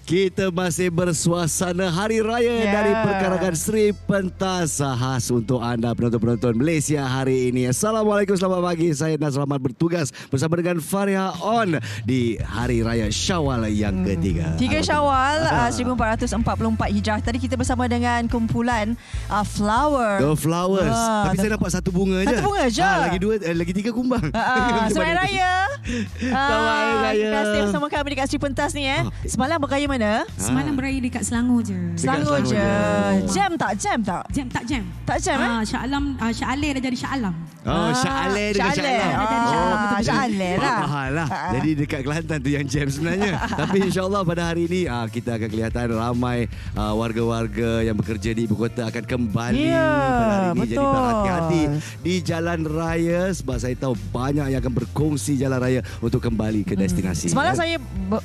Kita masih bersuasana Hari Raya dari perkarangan Sri Pentas khas untuk anda penonton-penonton Malaysia hari ini. Assalamualaikum, selamat pagi. Saya dan selamat bertugas bersama dengan Faria On di Hari Raya Syawal yang ketiga. 3 Syawal 1444 Hijrah. Tadi kita bersama dengan kumpulan Flower. The Flowers. Tapi saya dapat satu bunga je. Satu bunga je. Lagi 3 kumbang. Selamat Raya. Selamat Raya. Kita stay bersama kami dekat Sri Pentas ni. Semalam beraya mana? Semalam beraya dekat Selangor je. Selangor je. Jam tak? Jam tak jam. Tak jam Shah Alam dah jadi Shah Alam. Oh, Shah Alam dengan Shah Alam. Shah Alam lah. Faham lah. Jadi dekat Kelantan tu yang jam sebenarnya. Tapi insyaAllah pada hari ini kita akan kelihatan ramai warga-warga yang bekerja di ibu kota akan kembali pada hari ini. Jadi berhati-hati di jalan raya sebab saya tahu banyak yang akan berkongsi jalan raya untuk kembali ke destinasi. Semalam saya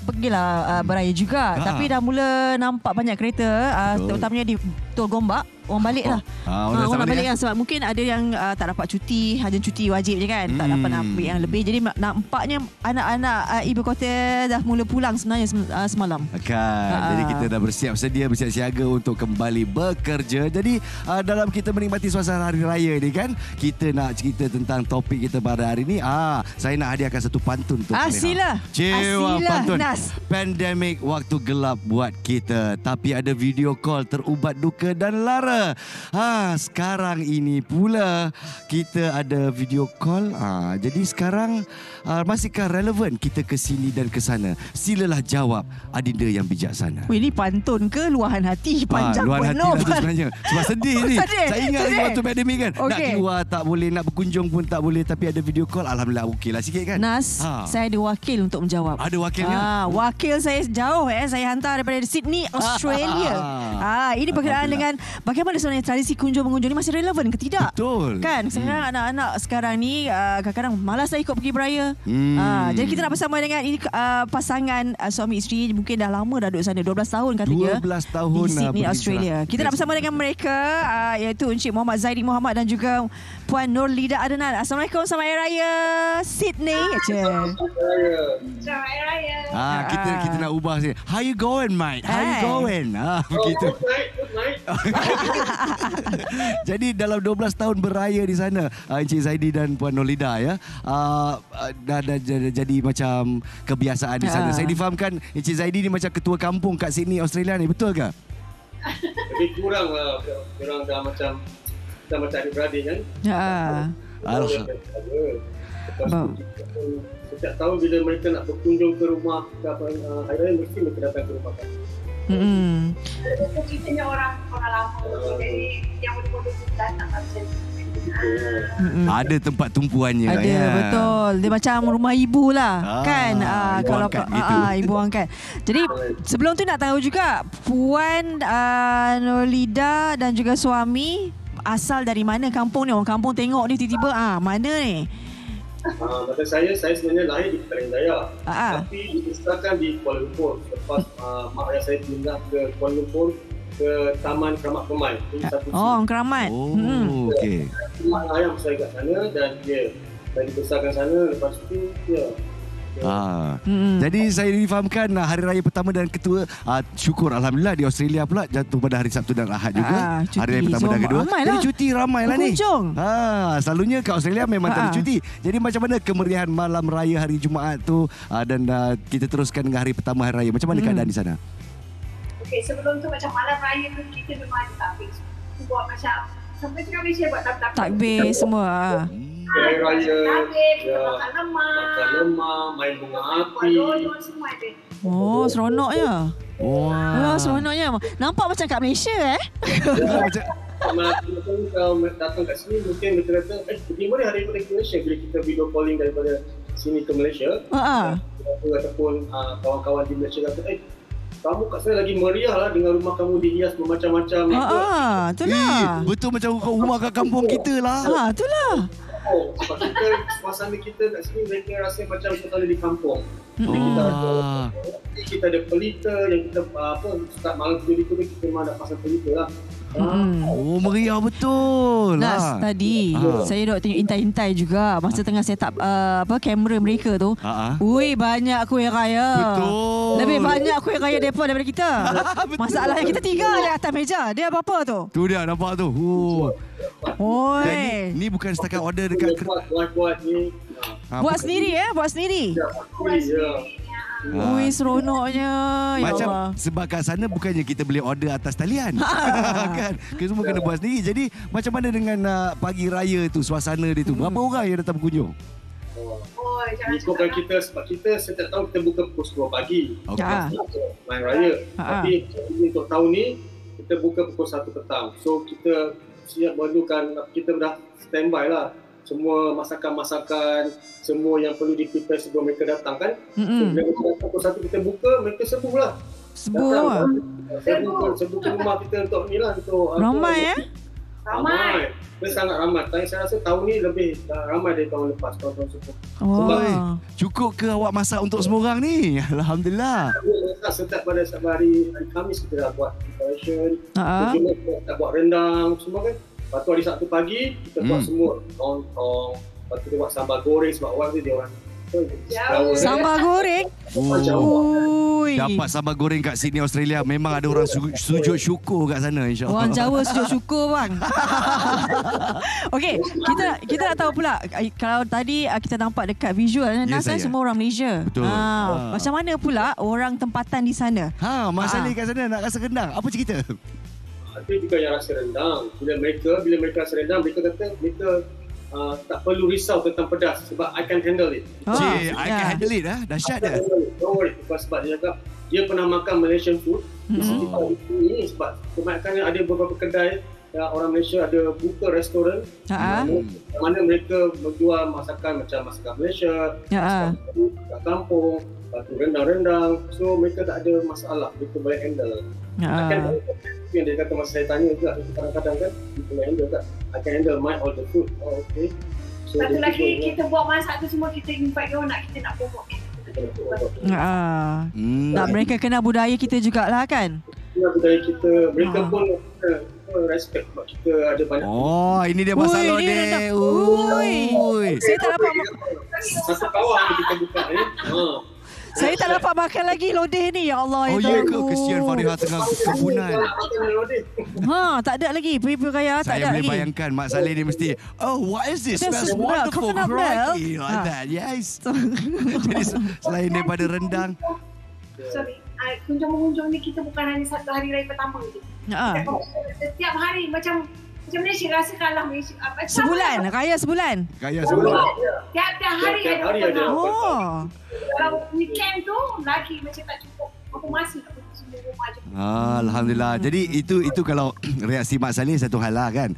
pergilah beraya juga. Tapi dah mula nampak banyak kereta, terutamanya di Tol Gombak. Orang balik lah. Orang balik kan. Sebab mungkin ada yang tak dapat cuti, hanya cuti wajib je kan. Tak dapat nak ambil yang lebih. Jadi nampaknya anak-anak ibu kota dah mula pulang sebenarnya semalam. Jadi kita dah bersiap siaga untuk kembali bekerja. Jadi dalam kita menikmati suasana Hari Raya ni kan, kita nak cerita tentang topik kita pada hari ni. Saya nak hadiahkan satu pantun untuk Sila. Pantun. Nas. Pandemik waktu gelap buat kita, tapi ada video call terubat duka dan lara. Sekarang ini pula kita ada video call. Jadi sekarang masihkah relevan kita ke sini dan ke sana? Silalah jawab, adinda yang bijaksana. Ini pantun ke luahan hati? Panjang luahan penuh. hati lah tu sebenarnya. Sebab sedih ni. Saya ingat lagi waktu pandemik kan. Nak keluar tak boleh, nak berkunjung pun tak boleh. Tapi ada video call, alhamdulillah okey lah sikit kan. Nas, saya ada wakil untuk menjawab. Ada wakilnya? Wakil saya jauh. Saya hantar daripada Sydney, Australia. Ini berkenaan dengan bagaimana sebenarnya tradisi kunjung-mengunjung ni masih relevan ke tidak? Betul. Kan? Sekarang anak-anak sekarang ni kadang-kadang malas lah ikut pergi beraya. Jadi kita nak bersama dengan ini pasangan suami isteri, mungkin dah lama dah duduk sana, 12 tahun kata dia. 12 tahun di Sydney, Australia. Kita nak bersama dengan mereka, iaitu Encik Muhammad Zaidi Muhammad dan juga Puan Nurlida Adnan. Assalamualaikum, selamat Hari Raya Sydney. Selamat Hari Raya. Kita nak ubah sini. How you going, mate? How you going? Begitu. Good night. Jadi dalam 12 tahun beraya di sana, Encik Zaidi dan Puan Nurlida ya, dah jadi macam kebiasaan di sana. Saya difahamkan Encik Zaidi ni macam ketua kampung kat Sydney, Australia ni, betul ke? Lebih kurang lah. Orang dah macam adik-beradik kan. Alhamdulillah. Setiap tahun bila mereka nak berkunjung ke rumah Hari Raya, mesti mereka datang ke rumah kami. Kita ni orang lama, jadi yang boleh datang macam ada tempat tumpuannya. Ada, betul. Dia macam rumah ibu lah. Kan? Kalau ibu angkat. Jadi sebelum tu nak tahu juga, Puan Nurlida dan juga suami asal dari mana kampung ni? Orang kampung tengok ni tiba-tiba mana ni? Masa saya sebenarnya lahir di Petaling Jaya. Tapi dibesarkan di Kuala Lumpur. Lepas mak ayah saya pindah ke Kuala Lumpur, ke Taman Keramat Permai. Keramat. Okey. Mak ayah saya kat sana dan saya dibesarkan sana. Lepas tu Jadi saya difahamkan Hari Raya pertama dan kedua, syukur Alhamdulillah di Australia pula jatuh pada hari Sabtu dan Ahad juga. Hari Raya pertama dan kedua. Jadi cuti ramai lah ni. Selalunya kat Australia memang tak ada cuti. Jadi macam mana kemeriahan malam raya hari Jumaat tu, dan kita teruskan dengan hari pertama Hari Raya. Macam mana keadaan di sana? Okey, sebelum tu macam malam raya tu kita memang ada takbir. Buat macam sampai cakap Malaysia buat takbir semua. Hari Raya, kita makan lemak, main bunga api. Semua ada. Seronoknya. Seronoknya. Nampak macam kat Malaysia Kalau datang kat sini mungkin mereka kata pergi mana hari ini ke Malaysia. Bila kita video calling daripada sini ke Malaysia, ataupun kawan-kawan di Malaysia kata kamu kat sana lagi meriah lah dengan rumah kamu dihias bermacam-macam. Itulah. Betul macam rumah kat kampung kita lah. Itulah. Sebab kita, suasana kita kat sini mereka rasa macam kita ada di kampung. Kita ada pelita yang kita start malam tidur kita memang nak pasang pelita lah. Oh, meriah betul. Nas, tadi saya duk tengok intai-intai juga masa tengah set up kamera mereka tu. Ui, banyak kuih raya. Betul. Lebih banyak kuih raya daripada kita. Masalahnya kita 3 je atas meja. Dia apa tu? Tu dia nampak tu. Oi. Ni bukan setakat order dekat buat ni. Buat sendiri buat sendiri. Ui, seronoknya. Macam sebab kat sana bukannya kita boleh order atas talian. Kan? Kita semua kena buat sendiri. Jadi macam mana dengan pagi raya tu, suasana dia tu? Berapa orang yang datang berkunjung? Ikutkan kita sebab kita setiap tahun kita buka pukul 10 pagi. Main raya. Tapi untuk tahun ni kita buka pukul 1 petang. So kita siap memerlukan, kita dah standby lah. Semua masakan-masakan, semua yang perlu di-prepare sebelum mereka datang kan. So bila mereka datang pukul 1 kita buka, mereka sebuh lah. Sebuh ke rumah kita untuk ni lah. Ramai Ramai. Dia sangat ramai. Saya rasa tahun ni lebih ramai dari tahun lepas, tahun-tahun sebelum. Cukup ke awak masak untuk semua orang ni? Alhamdulillah. Setiap pada hari Khamis kita dah buat preparation. Kita dah buat rendang semua kan. Lepas tu hari Sabtu pagi kita buat semua lontong. Lepas tu kita buat sambal goreng sebab orang tu dia orang sambal goreng. Dapat sambal goreng kat Sydney, Australia. Memang ada orang sujud syukur kat sana, insyaAllah. Orang Jawa sujud syukur bang. Okey, kita nak tahu pula. Kalau tadi kita nampak dekat visual, Nas semua orang Malaysia. Betul. Macam mana pula orang tempatan di sana? Mak Saleh kat sana nak rasa rendang. Apa cerita? Ada juga yang rasa rendang. Bila mereka rasa rendang, mereka kata mereka tak perlu risau tentang pedas sebab I can handle it. I can handle it dahsyat dah. Don't worry. Sebab dia cakap dia pernah makan Malaysian food di sini sebab kebanyakan ada beberapa kedai orang Malaysia ada buka restoran mana mereka menjual masakan macam masakan Malaysia, masakan kampung, rendang-rendang. So mereka tak ada masalah, mereka boleh handle. Yang dia kata masa saya tanya juga kadang-kadang kan kita boleh handle tak? I can handle all the food. Okay. So, satu lagi kita buat masak tu semua kita invite orang kita nak promote. Nak mereka kenal budaya kita jugalah kan? Budaya kita, mereka pun respect sebab kita ada banyak. Ini dia pasal lodeh. Saya tak dapat satu kawan kita buka ni. Saya tak dapat makan lagi lodeh ni. Ya Allah. Ya ke? Kesian Fariha tengah kepunan. Tak ada lagi. Peri-peri raya tak ada lagi. Saya boleh bayangkan Mak Saleh ni mesti, what is this? Smells wonderful. Crikey. Like that. Yes. Jadi selain daripada rendang. Sorry. Kunjung-mengunjung ni kita bukan hanya satu hari raya pertama je. Setiap hari macam Malaysia rasa kalah Malaysia. Sebulan? Raya sebulan? Tiap-tiap hari ada. Kalau weekend tu lagi macam tak cukup. Aku masih tak pergi semua rumah je. Alhamdulillah. Jadi itu kalau reaksi Mak Saleh satu hal lah kan.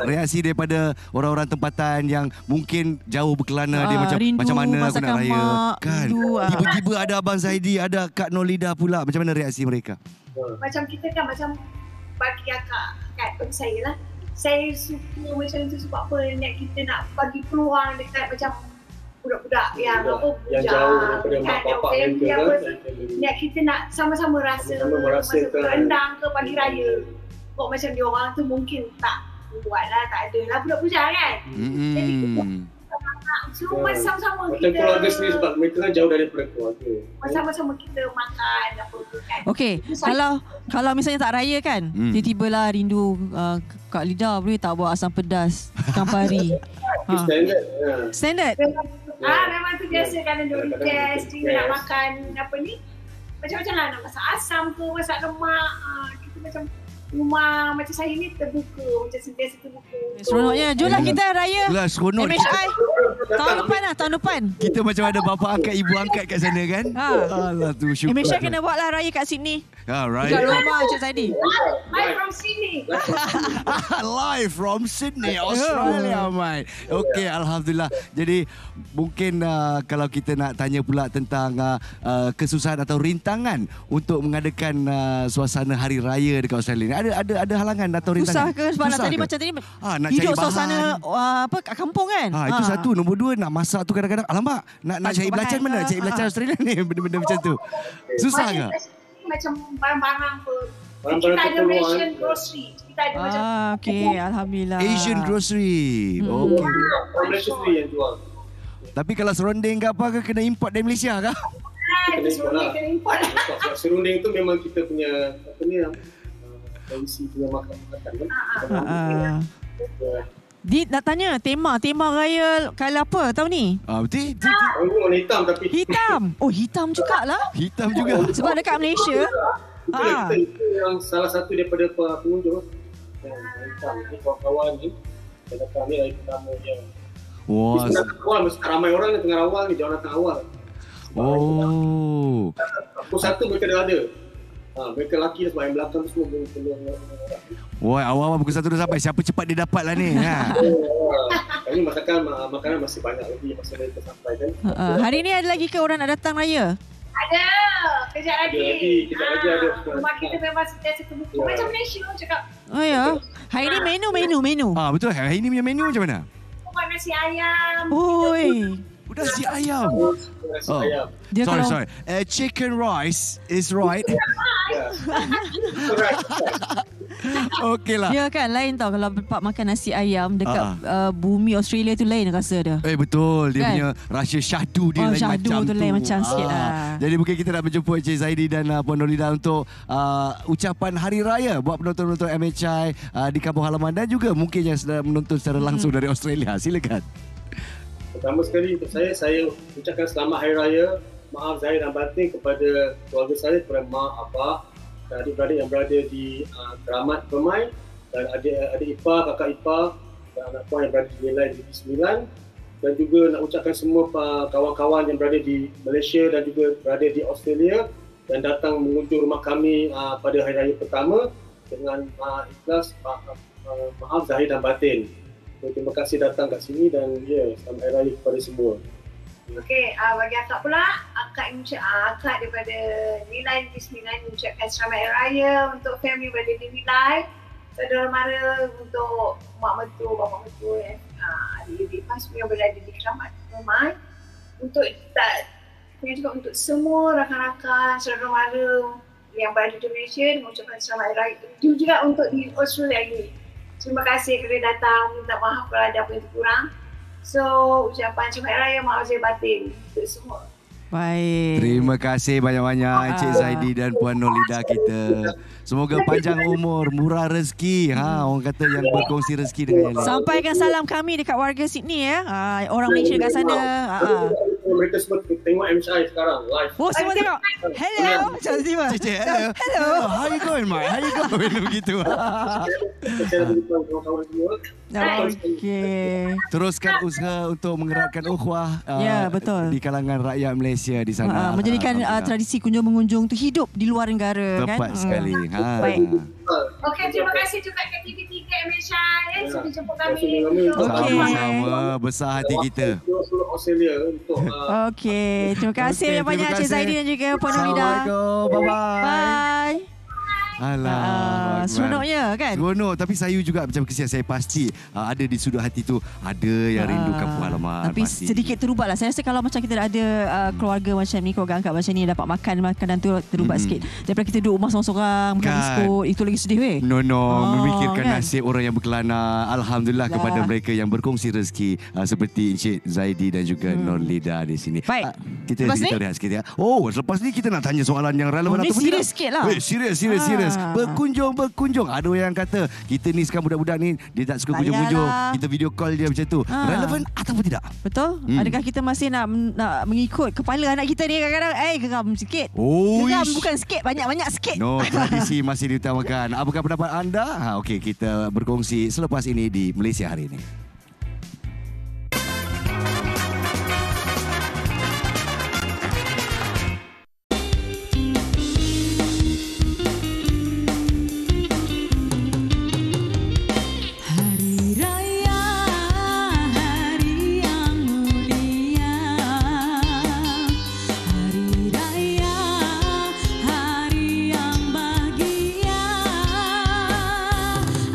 Reaksi daripada orang-orang tempatan yang mungkin jauh berkelana dia macam mana aku nak raya kan. Tiba-tiba ada Abang Zaidi, ada Kak Nolida pula. Macam mana reaksi mereka? Macam kita kan macam bagi akak bagi saya lah. Saya suka macam tu sebab apa kita nak bagi peluang dekat macam budak-budak yang jauh daripada mak bapak mereka kan. Kita nak sama-sama rasa rendang ke pagi raya. Kok macam dia orang tu mungkin tak buat lah, tak ada lah budak bujang kan. Jadi semua sama-sama kita. Macam keluarga sendiri sebab mereka kan jauh daripada keluarga. Sama-sama kita makan apa kan. Okey, kalau misalnya tak raya kan, tiba-tiba lah rindu Kak Lida boleh tak buat asam pedas ikan pari. Standard. Memang tu biasa kan dia request dia nak makan apa ni. Macam-macam lah nak masak asam ke, masak lemak. Kita macam rumah macam saya ni terbuka, macam sentiasa terbuka. Seronoknya. Jomlah kita raya. Seronok. MHI. Tahun depan. Kita macam ada bapa angkat, ibu angkat kat sana kan. Alah tu syukur. MHI kena buat lah raya kat Sydney. Right. Kat rumah Cik Zaidi. Live from Sydney. Live from Sydney, Australia, mate. Okey, Alhamdulillah. Jadi mungkin kalau kita nak tanya pula tentang kesusahan atau rintangan untuk mengadakan suasana hari raya dekat Australia ni. Ada halangan atau rintangan? Susah ke? Sebab tadi macam tadi nak hidup cari suasana kat kampung kan? Itu satu. Nombor dua, nak masak tu kadang-kadang alamak, nak cari belacan mana? Cari belacan Australia ni, benda-benda macam tu. Susah ke? Macam barang-barang apa. Kita ada ration grocery. Kita kita ada macam. Okey, alhamdulillah. Asian grocery. Okey. Malaysia sendiri yang jual. Tapi kalau serunding ke apa ke kena import dari Malaysia ke? Kena import lah. Serunding tu memang kita punya tradisi punya makan kan. Nak tanya tema raya kala apa tahun ni? Betul. Warna hitam tapi Hitam. Oh, hitam jugalah. Hitam juga. Sebab dekat Malaysia. Itu yang salah satu daripada pengunjung. Hitam. Ini kawan-kawan ni. Dia datang ni hari pertama dia. Wah. Awal mesti ramai orang ni tengah awal ni, jangan datang awal. Oh. Pukul 1 mereka dah ada. Mereka lelaki sebab yang belakang tu semua belum. Wah, awal-awal pukul 1 dah sampai. Siapa cepat dia dapat lah ni. Kami makanan masih banyak lagi masa mereka sampai kan. Hari ni ada lagi ke orang nak datang raya? Ada. Kejap lagi. Kejap lagi ada. Rumah kita memang sentiasa terbuka. Macam Malaysia cakap. Oh ya. Hari ni menu. Betul. Hari ni punya menu macam mana? Nasi ayam. Oi. Udah nasi ayam. Nasi ayam. Sorry. Chicken rice is right. Okey lah. Ya kan, lain tau kalau dapat makan nasi ayam dekat bumi Australia tu lain rasa dia. Betul. Dia kan? punya rasa syahdu dia lain syahdu macam tu. Lain macam sikit lah. Jadi mungkin kita nak berjumpa Encik Zaidi dan Puan Nurlida untuk ucapan Hari Raya buat penonton-penonton MHI di kampung halaman dan juga mungkin yang sedang menonton secara langsung dari Australia. Silakan. Pertama sekali untuk saya ucapkan selamat Hari Raya. Maaf zahir dan batin kepada keluarga saya, kepada mak, abah dan adik-beradik yang berada di Keramat Permai dan adik ipar, kakak ipar dan anak puan yang berada di Nilai Negeri Sembilan, dan juga nak ucapkan semua kawan-kawan yang berada di Malaysia dan juga berada di Australia dan datang mengunjung rumah kami pada Hari Raya pertama dengan ikhlas, maaf zahir dan batin. Terima kasih datang kat sini dan selamat Hari Raya kepada semua. Okey, bagi akak pula, akak daripada Nilai Negeri Sembilan mengucapkan selamat Hari Raya untuk family berada di Nilai, saudara mara, untuk mak mertua, bapa mertua, adik-adik pas yang berada di Keramat Permai, untuk untuk semua rakan-rakan, saudara mara yang berada di Malaysia mengucapkan selamat Hari Raya. Juga untuk di Australia ini. Terima kasih kerana datang, minta maaf kalau ada apa yang kurang. So, ucapan selamat Hari Raya, maaf zahir batin untuk semua. Baik. Terima kasih banyak-banyak Encik Zaidi dan Puan Nurlida kita. Semoga panjang umur, murah rezeki. Orang kata yang berkongsi rezeki dengan yang lain. Sampaikan salam kami dekat warga Sydney ya. Orang Malaysia dekat sana. Mereka semua tengok MCI sekarang live. Oh, semua tengok. Hello. Cantik. Hello. How you going, Mike? How you going? Begitu. Okey. Teruskan usaha untuk mengeratkan ukhuwah betul. di kalangan rakyat Malaysia di sana. Menjadikan tradisi kunjung-mengunjung tu hidup di luar negara. Tepat sekali. Baik. Okey, terima kasih juga ke TV3 MHI sudah jemput kami. Sama-sama, besar hati kita. Okey, terima kasih banyak Encik Zaidi dan juga Puan Nurlida. Assalamualaikum. Bye-bye. Bye. Alah, seronoknya kan? Seronok, tapi saya juga macam kesian. Saya pasti ada di sudut hati tu ada yang rindu kampung halaman. Tapi pasti sedikit terubat lah. Saya rasa kalau macam kita ada keluarga macam ni, keluarga angkat macam ni, dapat makan makanan tu terubat sikit. Daripada kita duduk rumah seorang-seorang makan biskut, itu lagi sedih weh. Memikirkan nasib orang yang berkelana. Alhamdulillah kepada mereka yang berkongsi rezeki seperti Encik Zaidi dan juga Nurlida di sini. Baik. Kita rehat sikit ya. Oh, selepas ni kita nak tanya soalan yang relevan ataupun tidak. Serius sikit lah. Serius. Berkunjung. Ada yang kata kita ni sekarang budak-budak ni dia tak suka kunjung-kunjung. Kita video call dia macam tu. Relevan ataupun tidak? Betul. Adakah kita masih nak mengikut kepala anak kita ni kadang-kadang geram sikit. Geram bukan sikit, banyak-banyak sikit. No, tradisi masih diutamakan. Apakah pendapat anda? Okey, kita berkongsi selepas ini di Malaysia Hari Ini.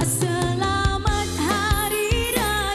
Selamat Hari Raya.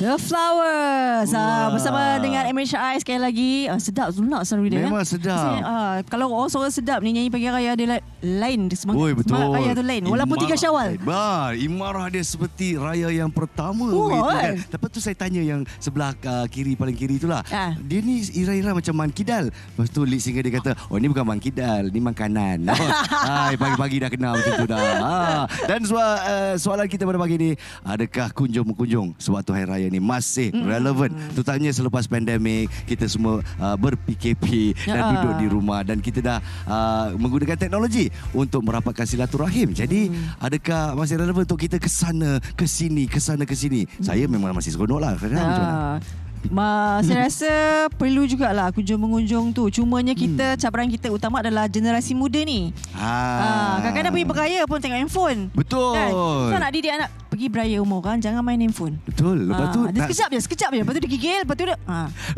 The Flowers bersama dengan MHI sekali lagi. Sedap lunak seru dia. Memang sedap. Kalau orang suara sedap ni nyanyi pagi raya dia lain semangat. Semangat raya tu lain. Walaupun 3 Syawal. Imarah dia seperti raya yang pertama gitu kan. Lepas tu saya tanya yang sebelah kiri, paling kiri itulah. Dia ni ira-ira macam Man Kidal. Lepas tu lead singer dia kata, "Oh ni bukan Man Kidal, ni makanan." Pagi-pagi dah kenal macam tu dah. Dan soalan kita pada pagi ni, adakah kunjung-mengunjung sewaktu hari raya ni masih relevan, terutamanya selepas pandemik kita semua ber-PKP dan duduk di rumah dan kita dah menggunakan teknologi untuk merapatkan silaturahim. Jadi adakah masih relevan untuk kita ke sana ke sini? Saya memang masih seronok lah. Macam mana? Saya rasa perlu jugalah kunjung-mengunjung tu. Cumanya kita cabaran kita utama adalah generasi muda ni. Kadang-kadang pergi beraya pun tengok handphone. Betul. Kan? So nak didik anak pergi beraya umur kan, jangan main handphone. Betul. Lepas tu dia sekejap je. Lepas tu dia gigil, lepas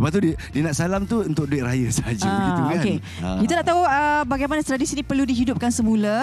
tu dia nak salam tu untuk duit raya saja begitu kan. Okay. Kita nak tahu bagaimana tradisi ni perlu dihidupkan semula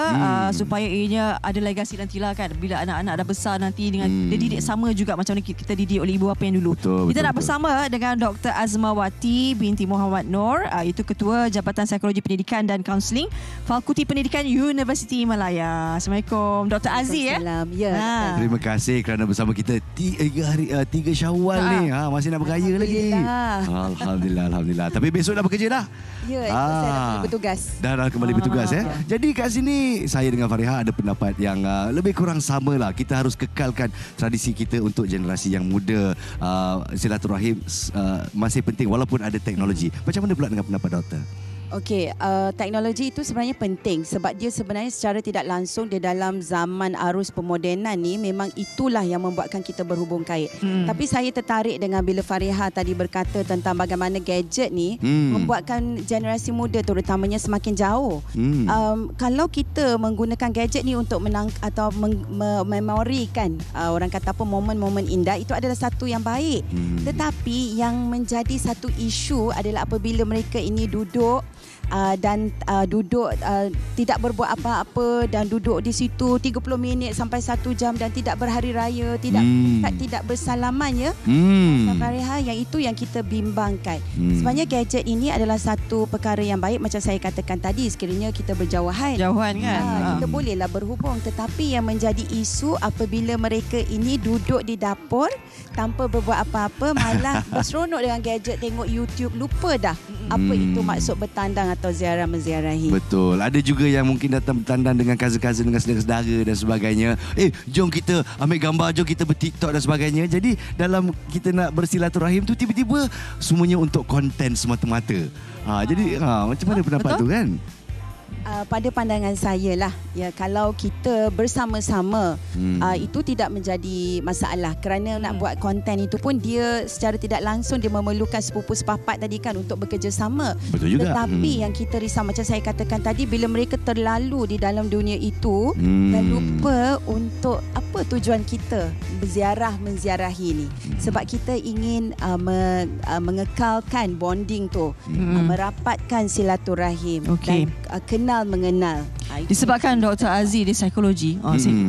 supaya ianya ada legasi nantilah kan. Bila anak-anak dah besar nanti dengan dia didik sama juga macam mana kita didik oleh ibu bapa yang dulu. Kita nak bersama dengan Dr. Azmawati binti Muhammad Noor, itu Ketua Jabatan Psikologi Pendidikan dan Kaunseling Fakulti Pendidikan Universiti Malaya. Assalamualaikum Dr. Aziz ya. Terima kasih kerana bersama kita 3 Syawal ni. Masih nak beraya lagi. Alhamdulillah. Tapi besok dah bekerja dah. Ya, saya dah kembali bertugas. Dah kembali bertugas Jadi kat sini saya dengan Fariha ada pendapat yang lebih kurang sama lah. Kita harus kekalkan tradisi kita untuk generasi yang muda. Silaturahim masih penting walaupun ada teknologi. Macam mana pula dengan pendapat doktor? Okey, teknologi itu sebenarnya penting sebab dia sebenarnya secara tidak langsung di dalam zaman arus pemodenan ni memang itulah yang membuatkan kita berhubung kait. Tapi saya tertarik dengan bila Fariha tadi berkata tentang bagaimana gadget ni membuatkan generasi muda terutamanya semakin jauh. Kalau kita menggunakan gadget ni untuk atau memorikan orang kata apa momen-momen indah, itu adalah satu yang baik. Tetapi yang menjadi satu isu adalah apabila mereka ini duduk duduk tidak berbuat apa-apa dan duduk di situ 30 minit sampai 1 jam dan tidak berhari raya, tidak bersalaman Fariha, yang itu yang kita bimbangkan. Sebenarnya gadget ini adalah satu perkara yang baik macam saya katakan tadi, sekiranya kita berjauhan kan kita bolehlah berhubung, tetapi yang menjadi isu apabila mereka ini duduk di dapur tanpa berbuat apa-apa, malah berseronok dengan gadget, tengok YouTube, lupa dah apa itu maksud bertandang atau ziarah menziarahi. Betul. Ada juga yang mungkin datang bertandang dengan cousin-cousin, dengan saudara-saudara dan sebagainya. Jom kita ambil gambar, jom kita ber-TikTok dan sebagainya. Jadi dalam kita nak bersilaturahim tu tiba-tiba semuanya untuk konten semata-mata. Jadi macam mana pendapat tu kan? Pada pandangan saya lah, ya, kalau kita bersama-sama itu tidak menjadi masalah kerana nak buat konten itu pun dia secara tidak langsung dia memerlukan sepupu sepapat tadi kan untuk bekerjasama. Betul juga. Tetapi yang kita risau macam saya katakan tadi, bila mereka terlalu di dalam dunia itu dan lupa untuk apa tujuan kita berziarah menziarahi ni. Sebab kita ingin mengekalkan bonding tu, merapatkan silaturahim dan kenal mengenal. Disebabkan Dr. Aziz dia psikologi,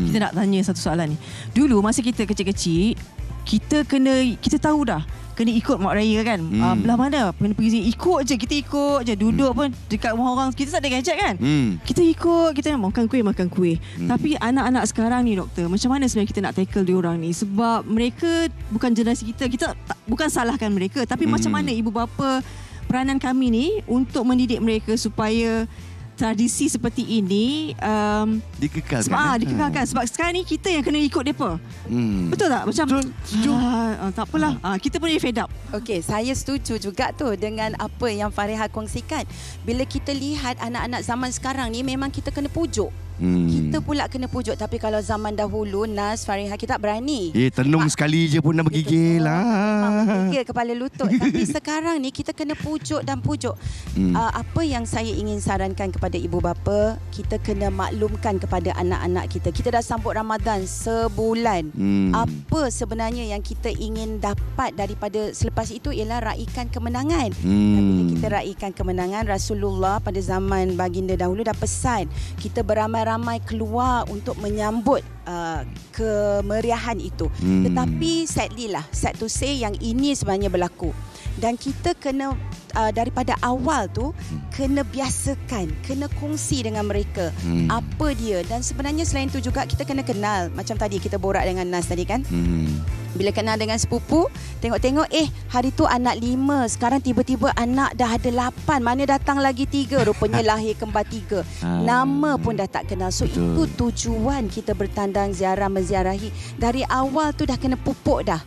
kita nak tanya satu soalan ni. Dulu masa kita kecil-kecil, kita tahu dah kena ikut mak raya kan. Belah mana kena pergi, ikut je, kita ikut je, duduk pun dekat rumah orang, kita tak ada gadget kan. Kita ikut, kita makan kuih. Tapi anak-anak sekarang ni doktor, macam mana sebenarnya kita nak tackle diorang ni? Sebab mereka bukan generasi kita bukan salahkan mereka, tapi macam mana ibu bapa, peranan kami ni untuk mendidik mereka supaya tradisi seperti ini dikekalkan. Dikekalkan sebab sekarang ni kita yang kena ikut depa. Betul tak? Macam tak apalah. Kita pun fed up. Okey, saya setuju juga tu dengan apa yang Fariha kongsikan. Bila kita lihat anak-anak zaman sekarang ni memang kita kena pujuk. Kita pula kena pujuk. Tapi kalau zaman dahulu, Nas, Fariha, kita tak berani. Tenung sekali je pun dah bergigil lah. Bergigil kepala lutut. Tapi sekarang ni kita kena pujuk dan pujuk. Apa yang saya ingin sarankan kepada ibu bapa, kita kena maklumkan kepada anak-anak kita. Kita dah sambut Ramadan sebulan. Apa sebenarnya yang kita ingin dapat daripada selepas itu ialah raikan kemenangan. Dan bila kita raikan kemenangan, Rasulullah pada zaman baginda dahulu dah pesan kita beramai-ramai keluar untuk menyambut kemeriahan itu. Tetapi sad to say yang ini sebenarnya berlaku. Dan kita kena daripada awal tu kena biasakan, kena kongsi dengan mereka apa dia. Dan sebenarnya selain tu juga kita kena kenal. Macam tadi kita borak dengan Nas tadi kan. Bila kenal dengan sepupu, tengok-tengok hari tu anak 5, sekarang tiba-tiba anak dah ada 8, mana datang lagi 3, rupanya lahir kembar 3. Nama pun dah tak kenal. So itu tujuan kita bertandang ziarah menziarahi. Dari awal tu dah kena pupuk dah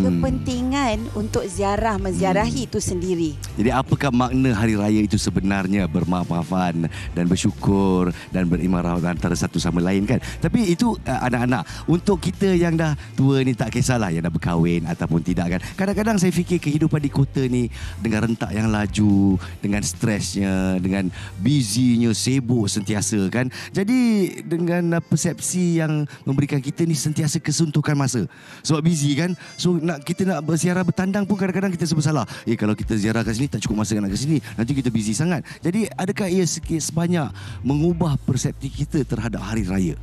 kepentingan untuk ziarah menziarahi itu sendiri. Jadi apakah makna hari raya itu sebenarnya? Bermaaf-maafan dan bersyukur dan berimarah antara satu sama lain kan. Tapi itu anak-anak. Untuk kita yang dah tua ni tak kisahlah yang dah berkahwin ataupun tidak kan. Kadang-kadang saya fikir kehidupan di kota ni dengan rentak yang laju, dengan stresnya, dengan busynya, sibuk sentiasa kan. Jadi dengan persepsi yang memberikan kita ni sentiasa kesuntukan masa. Sebab busy kan. So kita nak berziarah bertandang pun kadang-kadang kita serba salah. Kalau kita ziarah kat sini tak cukup masa nak ke sini, nanti kita busy sangat. Jadi adakah ia sikit sebanyak mengubah persepsi kita terhadap hari raya?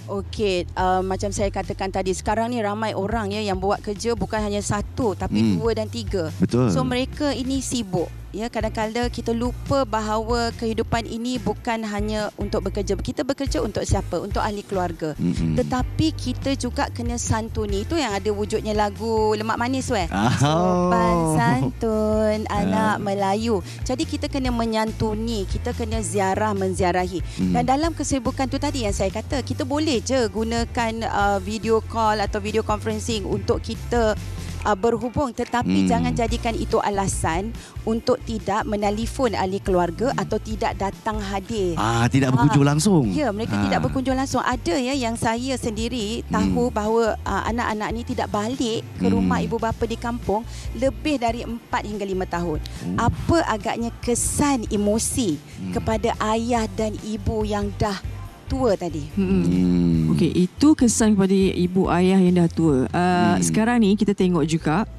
Okey, macam saya katakan tadi, sekarang ni ramai orang yang buat kerja bukan hanya 1 tapi 2 dan 3. Betul. So mereka ini sibuk. Kadang-kadang kita lupa bahawa kehidupan ini bukan hanya untuk bekerja. Kita bekerja untuk siapa? Untuk ahli keluarga. Tetapi kita juga kena santuni. Itu yang ada wujudnya lagu Lemak Manis Sopan santun anak Melayu. Jadi kita kena menyantuni, kita kena ziarah menziarahi. Dan dalam kesibukan tu tadi yang saya kata, kita boleh je gunakan video call atau video conferencing untuk kita berhubung, tetapi jangan jadikan itu alasan untuk tidak menelefon ahli keluarga atau tidak datang hadir. Tidak berkunjung langsung. Ya, mereka tidak berkunjung langsung. Ada yang saya sendiri tahu bahawa anak-anak ni tidak balik ke rumah ibu bapa di kampung lebih dari 4 hingga 5 tahun. Apa agaknya kesan emosi kepada ayah dan ibu yang dah tua tadi. Okey, itu kesan kepada ibu ayah yang dah tua. Sekarang ni kita tengok juga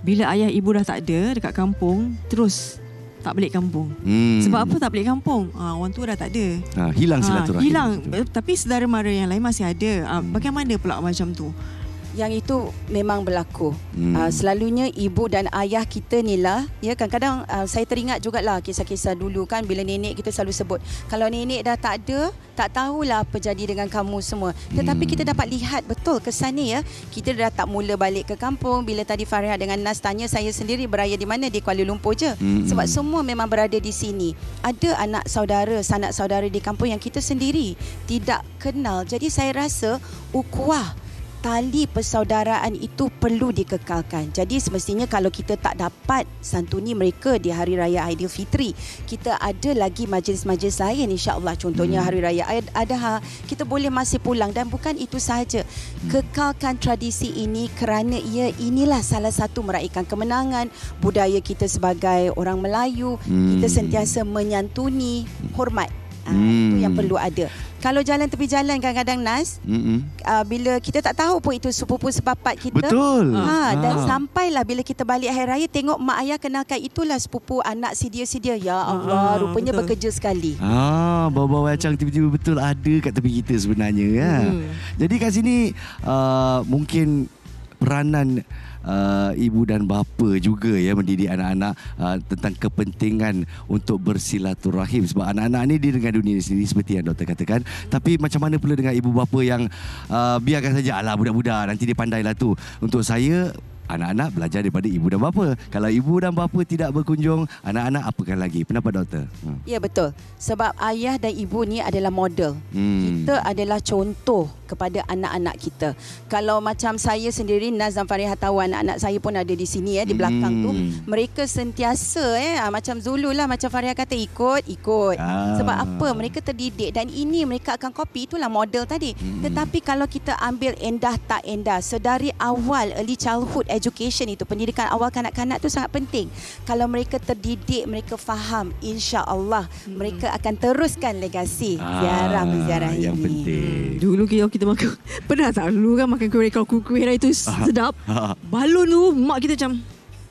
bila ayah ibu dah tak ada dekat kampung, terus tak balik kampung. Sebab apa tak balik kampung? Orang tua dah tak ada. Hilang silaturahim. Hilang. Tapi saudara mara yang lain masih ada. Bagaimana pula macam tu? Yang itu memang berlaku. Selalunya ibu dan ayah kita ni lah, kadang-kadang saya teringat jugalah kisah-kisah dulu kan, bila nenek kita selalu sebut, kalau nenek dah tak ada, tak tahulah apa jadi dengan kamu semua. Tetapi kita dapat lihat betul kesan ni kita dah tak mula balik ke kampung. Bila tadi Fariha dengan Nas tanya, saya sendiri beraya di mana? Di Kuala Lumpur je. Sebab semua memang berada di sini. Ada anak saudara, sanak saudara di kampung yang kita sendiri tidak kenal. Jadi saya rasa ukhuwah, tali persaudaraan itu perlu dikekalkan. Jadi semestinya kalau kita tak dapat santuni mereka di Hari Raya Aidilfitri, kita ada lagi majlis-majlis lain insya-Allah. Contohnya Hari Raya Adha, kita boleh masih pulang. Dan bukan itu sahaja, kekalkan tradisi ini kerana inilah salah satu meraihkan kemenangan budaya kita sebagai orang Melayu. Kita sentiasa menyantuni, hormat. Itu yang perlu ada. Kalau jalan tepi jalan kadang-kadang Nas, bila kita tak tahu pun itu sepupu sepapat kita. Betul. Dan sampailah bila kita balik hari raya, tengok mak ayah kenalkan itulah sepupu anak si dia. Ya Allah, rupanya betul. Bekerja sekali. Bawa-bawa wacang tiba-tiba betul ada kat tepi kita sebenarnya. Jadi kat sini mungkin peranan ibu dan bapa juga mendidik anak-anak tentang kepentingan untuk bersilaturahim. Sebab anak-anak ni dia dengan dunia sendiri seperti yang doktor katakan. Tapi macam mana pula dengan ibu bapa yang biarkan saja, alah budak-budak nanti dia pandailah tu. Untuk saya, anak-anak belajar daripada ibu dan bapa. Kalau ibu dan bapa tidak berkunjung, anak-anak apakan lagi? Pendapat doktor? Ya, betul. Sebab ayah dan ibu ni adalah model. Kita adalah contoh kepada anak-anak kita. Kalau macam saya sendiri, Naz dan Fariha tahu, anak-anak saya pun ada di sini di belakang tu. Mereka sentiasa macam Zulu lah, macam Fariha kata, ikut. Sebab apa? Mereka terdidik dan ini mereka akan copy, itulah model tadi. Tetapi kalau kita ambil endah tak endah, sedari awal early childhood education itu, pendidikan awal kanak-kanak tu sangat penting. Kalau mereka terdidik, mereka faham, insya-Allah mereka akan teruskan legasi ziarah yang ini. penting. Dulu kita makan, pernah tak dulu kan makan kuih, kalau kuih raya tu sedap. Balon tu mak kita macam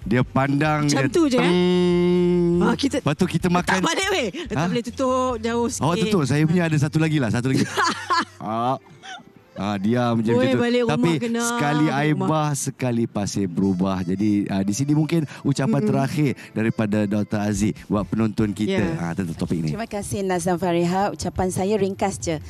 dia pandang macam dia tu je lepas tu kita makan. Tak balik weh. Tak boleh tutup jauh sikit. Awak tutup. Saya punya ada satu lagi. Diam je macam tu. Tapi sekali air bah, sekali pasir berubah. Jadi di sini mungkin ucapan terakhir daripada Dr. Aziz buat penonton kita tentang topik ini. Terima kasih Naz dan Fariha. Ucapan saya ringkas je.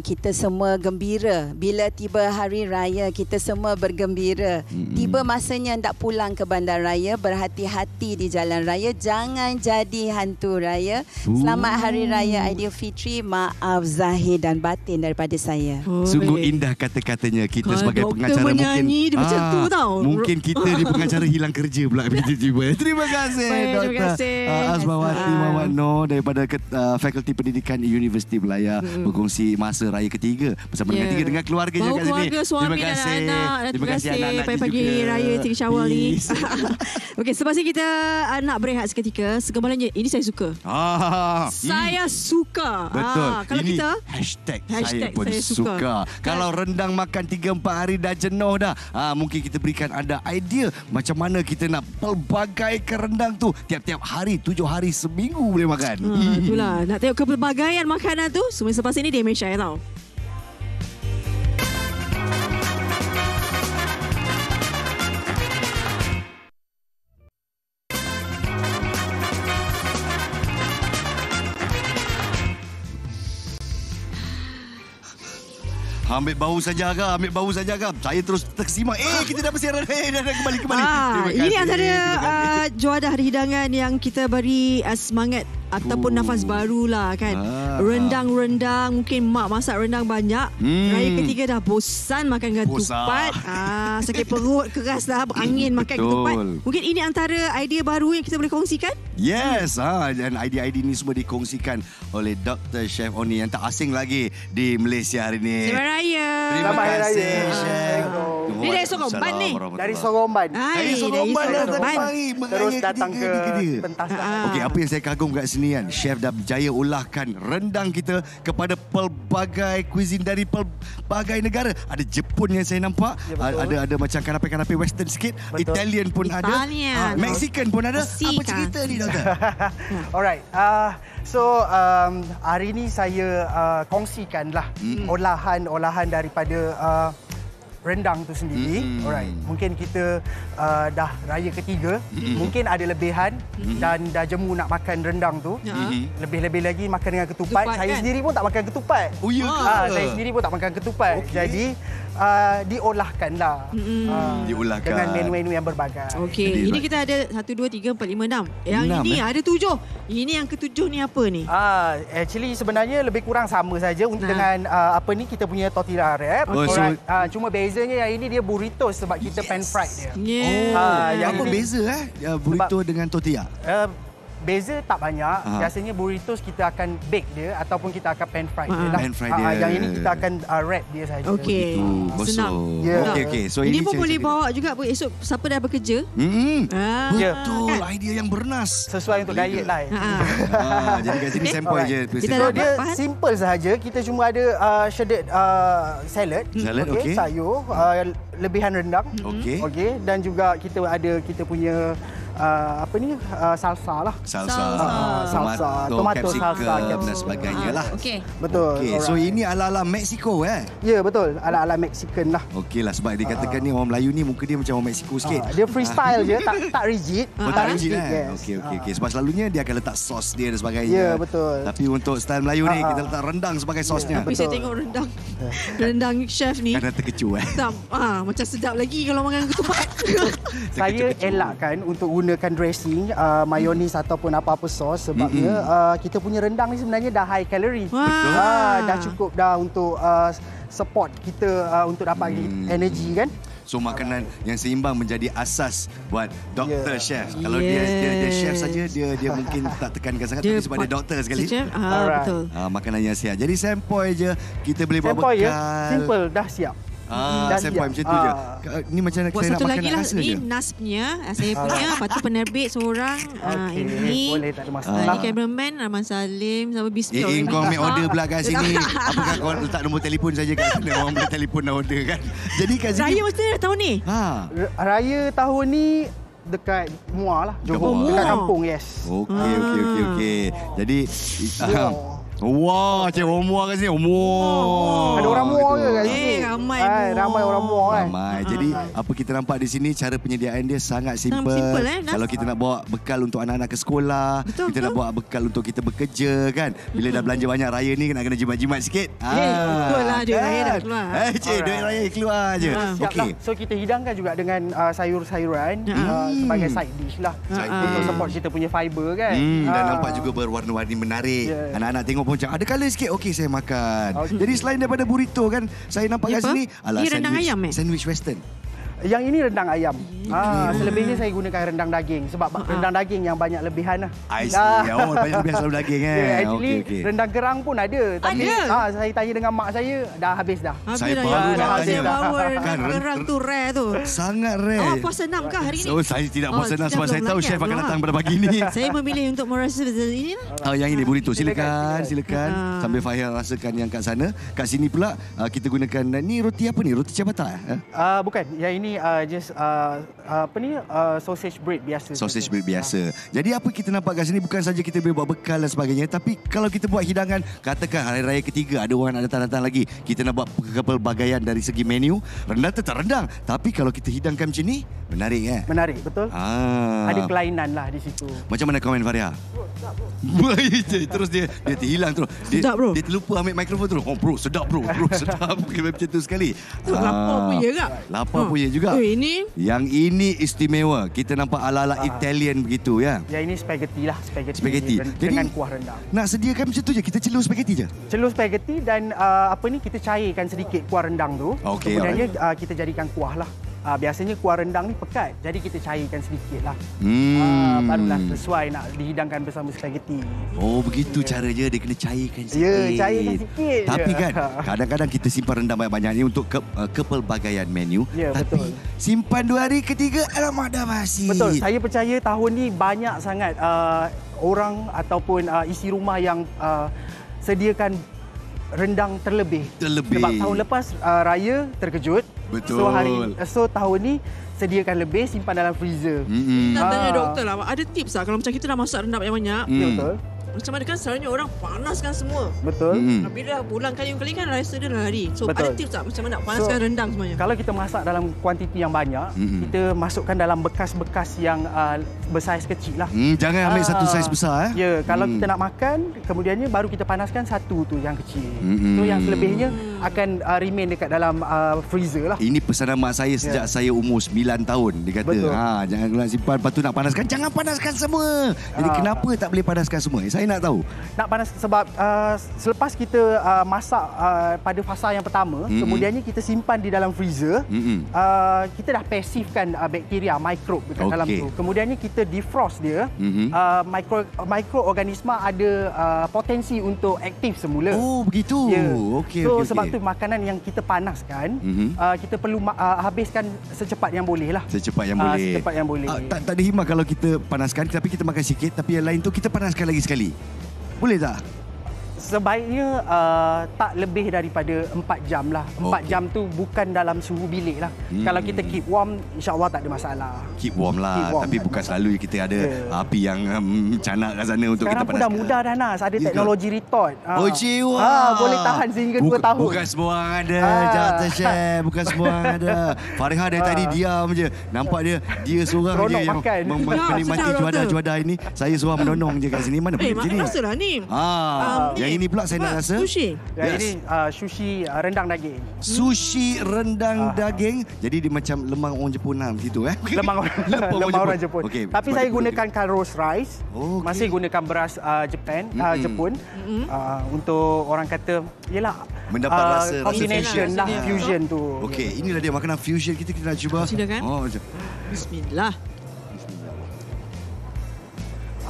Kita semua gembira. Bila tiba hari raya, kita semua bergembira. Tiba masanya hendak pulang ke bandaraya. Berhati-hati di jalan raya. Jangan jadi hantu raya. Selamat Hari Raya Aidilfitri. Maaf zahir dan batin daripada saya. Sungguh indah kata-katanya. Kita sebagai pengacara mungkin dia macam tu tau. Mungkin kita di pengacara hilang kerja pula tiba-tiba. Terima kasih Dr. Azmawati Muhammad Noor daripada Fakulti Pendidikan Universiti Melaya berkongsi masa raya ketiga bersama dengan keluarga juga kat sini. Keluarga, suami dan anak. Terima kasih anak-anak pagi-pagi raya 3 Syawal ni. Okey, selepas ni kita nak berehat seketika. Segembalanya ini saya suka. Saya suka. Betul. Kalau ini kita hashtag saya pun suka. Kalau rendang makan 3-4 hari dah jenuh dah. Mungkin kita berikan anda idea macam mana kita nak pelbagaikan rendang tu tiap-tiap hari, 7 hari seminggu boleh makan. Itulah. Nak tengok kepelbagaian makanan tu. Semua selepas ini dia share tau. Ambil bau saja agak. Saya terus terkesima. Kita dah bersiaran. Dah kembali. Ini antara juadah hidangan yang kita beri semangat ataupun nafas barulah kan. Rendang-rendang, mungkin mak masak rendang banyak. Raya ketiga dah bosan makan ketupat. Sakit perut, keras dah, berangin makan ketupat. Mungkin ini antara idea baru yang kita boleh kongsikan. Yes, dan idea-idea ini semua dikongsikan oleh Dr. Chef Oni yang tak asing lagi di Malaysia hari ini. Selamat Raya. Terima kasih, Chef. Ini dari Soromban ni. Dari Soromban. Terus datang ke pentasan. Okey, apa yang saya kagum kat sini kan, Chef dah berjaya olahkan rendang kita kepada pelbagai cuisine dari pelbagai negara. Ada Jepun yang saya nampak, ada macam kanape-kanape western sikit, betul. Italian pun ada, Mexican pun ada. Apa cerita ni, doktor? Alright. So hari ni saya kongsikanlah olahan daripada rendang tu sendiri. Alright. Mungkin kita dah raya ketiga, mungkin ada lebihan dan dah jemu nak makan rendang tu. Lebih-lebih lagi makan dengan ketupat. Saya sendiri pun tak makan ketupat. Oh ya ke? Saya sendiri pun tak makan ketupat. Jadi diolahkanlah. Diolahkan dengan menu-menu yang berbagai. Okey, ini kita ada 1 2 3 4 5 6. Yang 6, ini ada 7. Ini yang ketujuh ni apa ni? Actually sebenarnya lebih kurang sama saja dengan apa ni, kita punya tortilla wrap. Cuma bezanya yang ini dia burrito sebab kita pan fried dia. Apa beza burrito dengan tortilla? Beza tak banyak. Biasanya burritos kita akan bake dia ataupun kita akan pan fry dia lah. Pan fry dia. Yang ini kita akan wrap dia saja. Okey. Senang. Okey. So ini pun boleh bawa juga esok siapa dah bekerja. Betul. Idea yang bernas. Sesuai untuk diet lah. Jadi kat sini sampel je. So dia simple sahaja. Kita cuma ada shredded salad. Sayur. Lebihan rendang. Okey. Dan juga kita ada kita punya salsa lah. Salsa. Tomato salsa dan sebagainya lah. Okey. Betul. Okay. So ini ala-ala Mexico Ya, betul. Ala-ala Mexican lah. Okey lah, sebab dikatakan ni orang Melayu ni muka dia macam orang Mexico sikit. Dia freestyle je, tak rigid. Tak rigid Okey. Sebab selalunya dia akan letak sos dia dan sebagainya. Ya, betul. Tapi untuk style Melayu ni kita letak rendang sebagai sosnya. Tapi saya tengok rendang chef ni kan terkecoh macam sedap lagi kalau makan ketupat. Saya elakkan untuk gunakan dressing, mayonis ataupun apa-apa sos sebabnya kita punya rendang ni sebenarnya dah high calorie. Dah cukup dah untuk support kita untuk dapat energi kan. So makanan yang seimbang menjadi asas buat doktor chef. Kalau dia chef saja dia mungkin tak tekankan sangat, tapi sebab dia doktor sekali. Betul. Makanan yang sihat. Jadi sempoi je kita boleh buat bekal. Simple dah siap. Sempoi macam tu je. Ni macam buat saya nak satu makan lagi nak lah. rasa Ni je. Nas punya, saya punya. Lepas tu penerbit seorang. Ini boleh, tak ada masalah. Ini cameraman Rahman Salim sama Bismil. Kau ambil order pula kat sini. Apakah kau letak nombor telefon saja kat sana, orang boleh telefon dan order kan. Jadi kat sini Raya mesti tahun ni. Raya tahun ni dekat Muar lah, Johor. Dekat kampung, yes. Okey. Jadi wah, cik orang Muar kat sini. Ada orang Muar ke kat sini? Ramai orang Muar kan. Ramai. Jadi apa kita nampak di sini, cara penyediaan dia sangat simple. Kalau kita nak bawa bekal untuk anak-anak ke sekolah, kita nak bawa bekal untuk kita bekerja kan. Bila dah belanja banyak raya ni nak kena jimat-jimat sikit. Betul lah, duit raya dah keluar. Cik, duit raya keluar je. Okey. So kita hidangkan juga dengan sayur-sayuran sebagai side dish lah. Untuk support kita punya fiber kan. Dan nampak juga berwarna-warni menarik. Anak-anak tengok macam ada colour sikit, okey saya makan. Jadi selain daripada burrito kan, saya nampak kat sini rendang ayam sandwich western. Yang ini rendang ayam. Selebihnya saya gunakan rendang daging sebab rendang daging yang banyak lebihan lah. I see. Banyak lebihan selalu daging actually rendang kerang pun ada. Tapi saya tanya dengan mak saya, dah habis dah. Saya baru nak tanya. Rendang kerang tu rare tu. Sangat rare. Puasa 6 kah hari ni? Saya tidak puasa 6 sebab saya tahu chef akan datang pada pagi ni. Saya memilih untuk merasa ini lah. Yang ini burrito. Silakan. Sambil Fahir rasakan yang kat sana. Kat sini pula kita gunakan ni roti apa ni? Roti ciabatta? Bukan. Yang ini just sausage bread biasa. Sausage bread biasa. Jadi apa kita nampak kat sini bukan saja kita boleh buat bekal dan sebagainya, tapi kalau kita buat hidangan, katakan hari raya ketiga ada orang nak datang lagi, kita nak buat pelbagaian dari segi menu, rendang tetap rendang, tapi kalau kita hidangkan macam ni, menarik kan? Menarik, betul. Ada kelainan lah di situ. Macam mana komen Faria? Terus dia terhilang terus. Sedap bro. Dia terlupa ambil mikrofon terus. Bro sedap bro sedap. Macam tu sekali. Lapar punya kak? Lapar punya juga. Yang ini istimewa. Kita nampak ala-ala Italian begitu ya. Yang ini spaghetti lah. Spaghetti dengan kuah rendang. Nak sediakan macam tu je. Kita celur spaghetti je. Celur spaghetti dan kita cairkan sedikit kuah rendang tu. Kemudiannya kita jadikan kuah lah. Biasanya kuah rendang ni pekat, jadi kita cairkan sedikit lah. Barulah sesuai nak dihidangkan bersama spaghetti. Begitu cara je, dia kena cairkan sikit. Ya, cairkan sikit. Tapi kan kadang-kadang kita simpan rendang banyak-banyak ni untuk kepelbagaian menu. Ya, tapi betul. Simpan 2 hari ketiga, alamak dah basi. Betul, saya percaya tahun ni banyak sangat orang ataupun isi rumah yang sediakan rendang terlebih. Sebab tahun lepas raya terkejut. Betul. So tahun ni sediakan lebih, simpan dalam freezer. Nak tanya doktor lah, ada tips tak kalau macam kita dah masak rendang banyak-banyak? Betul. Macam mana kan selalunya orang panaskan semua. Betul. Bila bulan kali kan rasa dia lari. So betul. ada tips tak macam mana nak panaskan rendang semuanya? Kalau kita masak dalam kuantiti yang banyak, kita masukkan dalam bekas-bekas yang bersaiz kecil lah. Jangan ambil satu saiz besar. Ya, kalau kita nak makan, kemudiannya baru kita panaskan satu tu yang kecil. So yang selebihnya akan remain dekat dalam freezer lah. Ini pesanan mak saya sejak saya umur 9 tahun. Dia kata, jangan nak simpan, lepas tu nak panaskan. Jangan panaskan semua. Jadi kenapa tak boleh panaskan semua? Saya nak tahu. Nak panas sebab selepas kita masak pada fasa yang pertama, kemudiannya kita simpan di dalam freezer, kita dah pasifkan bakteria, mikrob dekat dalam tu. Kemudiannya kita defrost dia, mikroorganisma ada potensi untuk aktif semula. Oh, begitu. Ya. So sebab tu makanan yang kita panaskan, kita perlu habiskan secepat yang boleh lah. Secepat yang boleh. Tak ada hikmah kalau kita panaskan tapi kita makan sikit, tapi yang lain tu kita panaskan lagi sekali. Boleh tak? Sebaiknya tak lebih daripada 4 jam lah. 4 jam tu bukan dalam suhu bilik lah. Kalau kita keep warm, insyaAllah tak ada masalah. Keep warm lah. Tapi bukan selalu kita ada api yang canak kat sana untuk sekarang kita panaskan. Sekarang dah mudah dah, Nas. Ada teknologi retort. Jiwa. Boleh tahan sehingga 2 tahun. Bukan semua orang ada. Jatuh share. Bukan semua orang ada. Fariha dari tadi diam je. Nampak dia seorang je yang menikmati juadah-juadah ini. Saya seorang menonong je kat sini. Mana boleh macam ni? Rasalah ni. Yang ini pula saya nak rasa sushi. Ini sushi rendang daging. Sushi rendang daging. Jadi dia macam lemang orang Jepun lah begitu Lemang orang Jepun. Tapi saya gunakan roast rice. Masih gunakan beras Jepun. Untuk orang kata yalah mendapat rasa combination lah, fusion tu. Okey, inilah dia makanan fusion kita nak cuba. Silakan. Bismillah.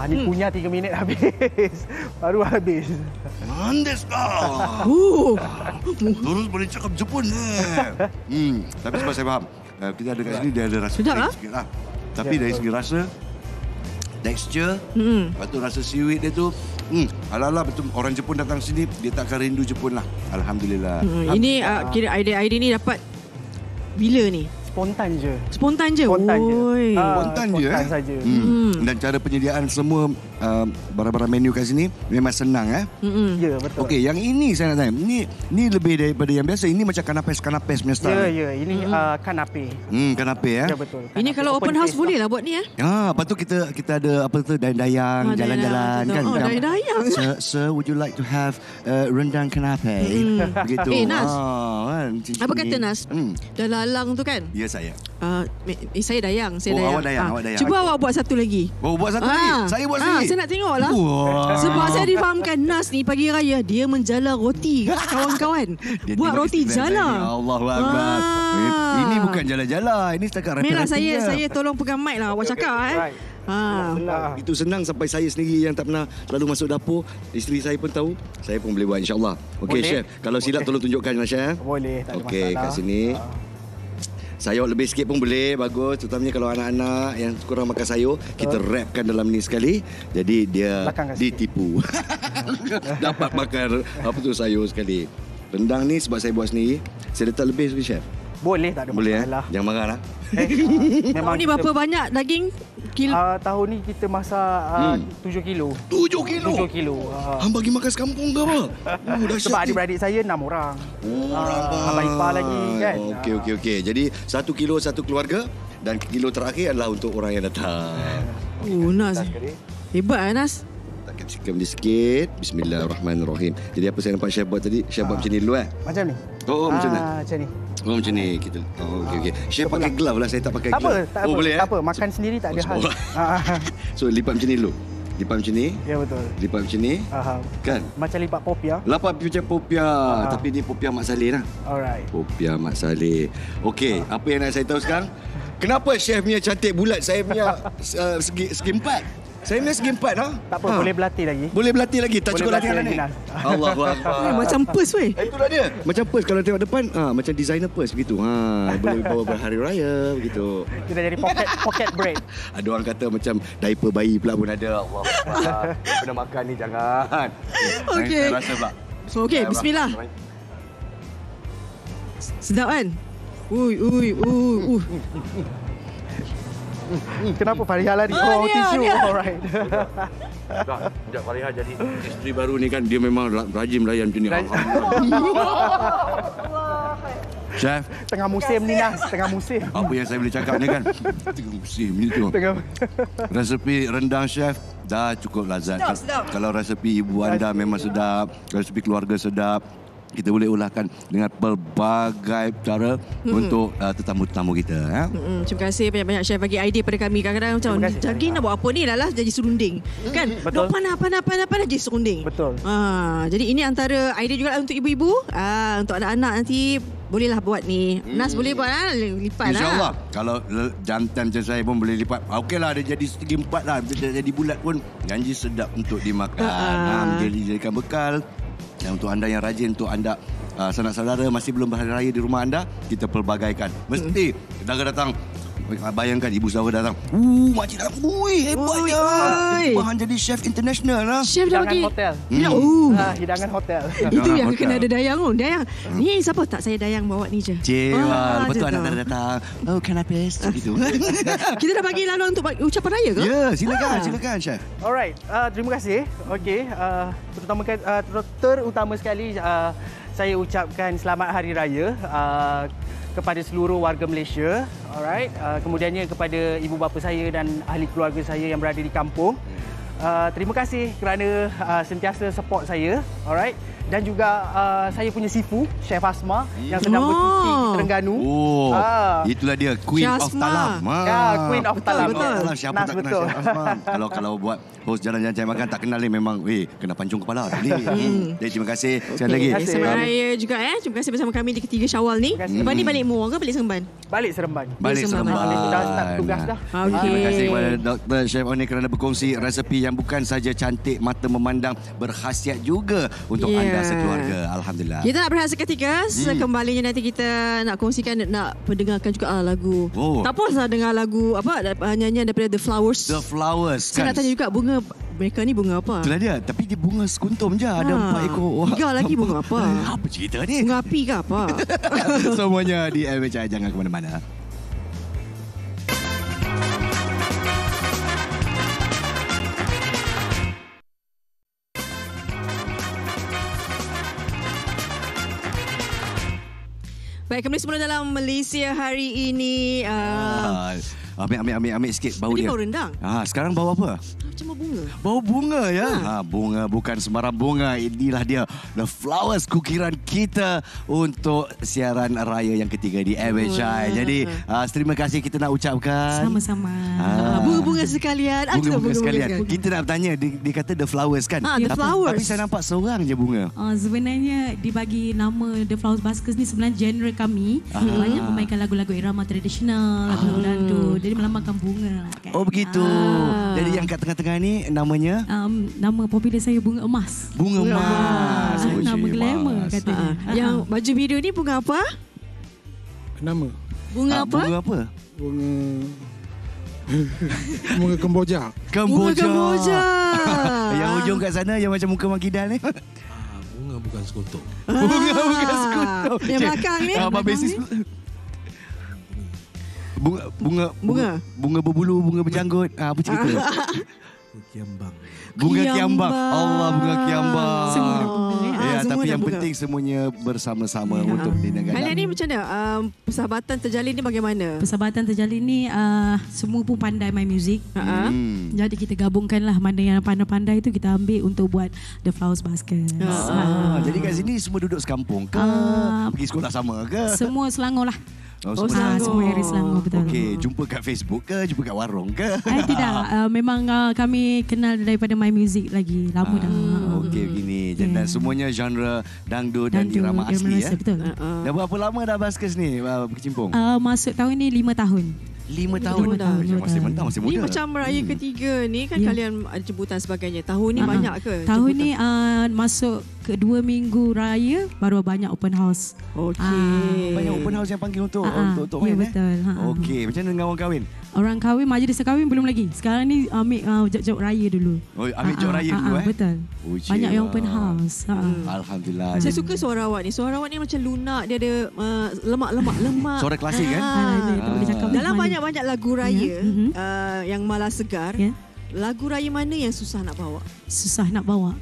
Ni punya 3 minit habis. Baru habis. Mandes kah? Terus boleh cakap Jepun. Tapi sebab saya faham, kita ada kat sini dia ada rasa sikit lah. Tapi dari segi rasa, texture, lepas tu rasa seaweed dia tu, ala-ala betul orang Jepun datang sini, dia tak akan rindu Jepun lah. Alhamdulillah. Ini kira idea ni dapat bila ni? Spontan je. Spontan je saja. Dan cara penyediaan semua barang-barang menu kat sini memang senang Ya, betul. Okey, yang ini saya nak tanya. Ini lebih daripada yang biasa. Ini macam kanapes punya style. Ya, ini kanape. Kanape Ya, betul. Ini kalau open house boleh lah buat ni lepas tu kita ada apa tu dayang-dayang jalan-jalan kan. Dayang. Sir, would you like to have rendang kanape? Begitu. Nas. Apa kata Nas? Dah lalang tu kan? Ya, saya. Saya dayang. Awak dayang. Cuba awak buat satu lagi. Buat satu lagi? Saya buat sendiri? Saya nak tengok lah. Sebab saya difahamkan Nas ni pagi raya dia menjala roti kawan-kawan. Buat roti jala. Allahu Akbar. Ini bukan jala-jala. Ini setakat Merah saya tolong pegang mic lah awak cakap Itu senang sampai saya sendiri yang tak pernah lalu masuk dapur. Isteri saya pun tahu. Saya pun boleh buat insya-Allah. Okey chef, kalau silap tolong tunjukkan chef. Boleh, tak ada masalah. Okey, kat sini. Sayur lebih sikit pun boleh, bagus. Terutamanya kalau anak-anak yang kurang makan sayur, kita wrapkan dalam ni sekali. Jadi dia ditipu. Dapat makan sayur sekali. Rendang ni sebab saya buat sendiri, saya letak lebih sekali chef. Boleh, tak ada masalah. Jangan marah lah. Tahun ni berapa banyak daging? Tahun ni kita masak 7 kilo. 7 kilo? 7 kilo. Hang bagi makan sekampung ke apa? Sebab adik-beradik saya 6 orang. Abang ipar lagi kan. Okey. Jadi 1 kilo satu keluarga dan kilo terakhir adalah untuk orang yang datang. Nas. Hebat Nas. Takkan sikit sikit. Bismillahirrahmanirrahim. Jadi apa saya nampak chef buat tadi? Chef buat macam ni dulu Macam ni? Macam ni? Macam ni. Macam ni kita. Okey. Chef pakai glove lah, saya tak pakai glove. Tak apa. Boleh tak apa. Makan sendiri tak ada hal. So lipat macam ni dulu. Lipat macam ni. Ya, betul. Lipat macam ni. Kan? Macam lipat popia. Lipat macam popia. Tapi ni popia Mak Saleh lah. Alright. Popia Mak Saleh. Okey, apa yang nak saya tahu sekarang? Kenapa chef punya cantik bulat, saya punya segi 4? Saya punya segi 4 lah. Tak apa, boleh berlatih lagi. Boleh berlatih lagi. Tak cukup latihan ni. Allahu Akbar. Macam purse weh. Itulah dia. Macam purse kalau tengok depan, macam designer purse begitu. Boleh bawa berhari raya begitu. Kita jadi pocket break. Ada orang kata macam diaper bayi pula pun ada. Allah Akbar. Kena makan ni jangan. Okey. Saya rasa pula. Okey, bismillah. Sedap kan? Kenapa Fariha lari? Tisu. Alright. Sekejap Fariha jadi isteri baru ni kan, dia memang rajin melayan macam ni. Chef, tengah musim ni Nas, tengah musim. Apa yang saya boleh cakap ni kan? Tengah musim ni tu. Resepi rendang chef dah cukup lazat. Sedap. Kalau resepi ibu anda memang sedap, resepi keluarga sedap. Kita boleh ulahkan dengan pelbagai cara untuk tetamu-tetamu kita. Terima kasih banyak-banyak chef bagi idea pada kami. Kadang-kadang macam daging nak buat apa ni, lah jadi serunding. Kan? Betul. Dok panah jadi serunding. Betul. Jadi ini antara idea juga untuk ibu-ibu. Untuk anak-anak nanti bolehlah buat ni. Nas boleh buat lipat lah. InsyaAllah. Kalau jantan macam saya pun boleh lipat. Okeylah, dia jadi segi 4 lah. Dia jadi bulat pun janji sedap untuk dimakan. Jadikan bekal. Dan untuk anda yang rajin, untuk anda sanak saudara masih belum berhari raya di rumah anda, kita pelbagaikan. Mesti datang bayangkan ibu saudara datang. Makcik datang. Hebatnya. Bahan jadi chef international lah. Chef dah bagi. Hotel. Hidangan hotel. Itu yang kena ada Dayang. Dayang. Ni siapa tak saya Dayang bawa ni je. Betul anak datang. Oh, can I please? Gitu. Kita dah bagi laluan untuk ucapan raya ke? Ya, silakan chef. Alright, terima kasih. Okey, terutama sekali saya ucapkan selamat hari raya kepada seluruh warga Malaysia. Alright, kemudiannya kepada ibu bapa saya dan ahli keluarga saya yang berada di kampung. Terima kasih kerana sentiasa support saya. Alright. Dan juga saya punya sifu, Chef Asma yang sedang bercuti di Terengganu. Itulah dia Queen of Talam. Queen of Talam. Betul. Siapa tak kenal Chef Asma? Kalau buat host jalan-jalan cari makan tak kenal ni memang kena pancung kepala tadi. Jadi terima kasih sekali lagi. Selamat raya juga Terima kasih bersama kami di ketiga Syawal ni. Lepas ni balik Muar ke balik Seremban? Balik Seremban. Balik Seremban. Dah start tugas dah. Terima kasih kepada Dr. Chef Oni kerana berkongsi resepi yang bukan saja cantik mata memandang, berkhasiat juga untuk anda sekeluarga. Alhamdulillah. Kita nak berehat seketika. Sekembalinya nanti kita nak kongsikan, nak pendengarkan juga lagu. Tak puas lah dengar lagu nyanyian daripada The Flowers. The Flowers. Saya nak tanya juga bunga mereka ni bunga apa? Itulah dia. Tapi dia bunga sekuntum je. Ada 4 ekor. 3 lagi bunga apa? Apa cerita ni? Bunga api ke apa? Semuanya di MHI. Jangan ke mana-mana. Baik, kembali semula dalam Malaysia hari ini. Ambil sikit bau dia. Ini bau rendang. Sekarang bau apa? Macam bunga. Bau bunga ya? Bunga bukan sembarang bunga. Inilah dia The Flowers, kukiran kita untuk siaran raya yang ketiga di MHI. Jadi terima kasih kita nak ucapkan. Sama-sama. Bunga-bunga sekalian. Bunga-bunga sekalian. Kita nak bertanya, dia kata The Flowers kan? The Flowers. Tapi saya nampak seorang je bunga. Sebenarnya dibagi nama The Flowers Baskers ni sebenarnya genre kami. Banyak memainkan lagu-lagu irama tradisional, lagu dangdut. Jadi melambangkan bunga lah kan. Oh begitu. Jadi yang kat tengah-tengah ni namanya? Nama popular saya Bunga Emas. Bunga Emas. Nama glamour katanya. Yang baju biru ni bunga apa? Nama? Bunga apa? Bunga apa? Bunga Kemboja. Bunga Kemboja. Yang ujung kat sana yang macam muka Mak Kidal ni. Bunga bukan sekutuk. Bunga bukan sekutuk. Yang belakang ni? Bunga berbulu, bunga berjanggut. Apa cerita? Kiambang. Bunga kiambang. Allah, bunga kiambang. Semua tapi yang penting semuanya bersama-sama untuk di negara. Kalian ni macam mana? Persahabatan terjalin ni bagaimana? Persahabatan terjalin ni semua pun pandai main muzik. Jadi kita gabungkanlah mana yang pandai-pandai itu kita ambil untuk buat The Flowers Baskers. Jadi kat sini semua duduk sekampung ke? Pergi sekolah sama ke? Semua Selangor lah. Semua area Selangor, betul. Okey, jumpa kat Facebook ke? Jumpa kat warung ke? Tidak, memang kami kenal daripada main music lagi. Lama dah. Okey, begini. Dan semuanya genre dangdut dan irama asli ya. Betul. Dah berapa lama dah Baskers ni berkecimpung? Masuk tahun ni 5 tahun. 5 tahun. Masih mentah, masih muda. Ni macam raya ketiga ni kan kalian ada jemputan sebagainya. Tahun ni banyak ke? Tahun ni masuk ke 2 minggu raya baru banyak open house. Okey. Banyak open house yang panggil untuk Ya main betul. Okey, macam mana dengan orang kahwin? Orang kahwin, majlis kahwin belum lagi. Sekarang ni ambil jok raya dulu. Oh, ambil jok raya dulu Betul. Banyak yang open house. Alhamdulillah. Saya suka suara awak ni. Suara awak ni macam lunak, dia ada lemak. Suara klasik kan? Dalam banyak lagu raya yang malas segar. Lagu raya mana yang susah nak bawa? Susah nak bawa.